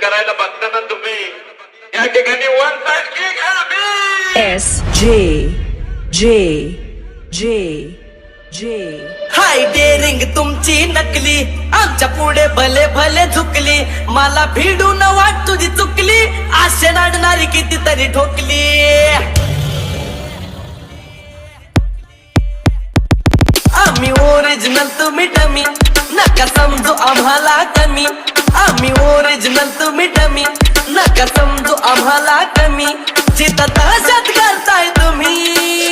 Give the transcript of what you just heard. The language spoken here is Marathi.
करायला बघताना तुम्ही या ठिकाणी one side kick S J J J J हाय डेरिंग तुमची नकली आमच्या पुढे भले भले झुकली मला भिडून वाट तुझी चुकली आशे नाडणारी कितीतरी ठोकली आम्ही ओरिजिनल तुम्ही डमी नका समजू आम्हाला कमी आम्ही ओरिजिनल तुम्ही डमी नका समजू आम्हाला कमी चित्त तशात करताय तुम्ही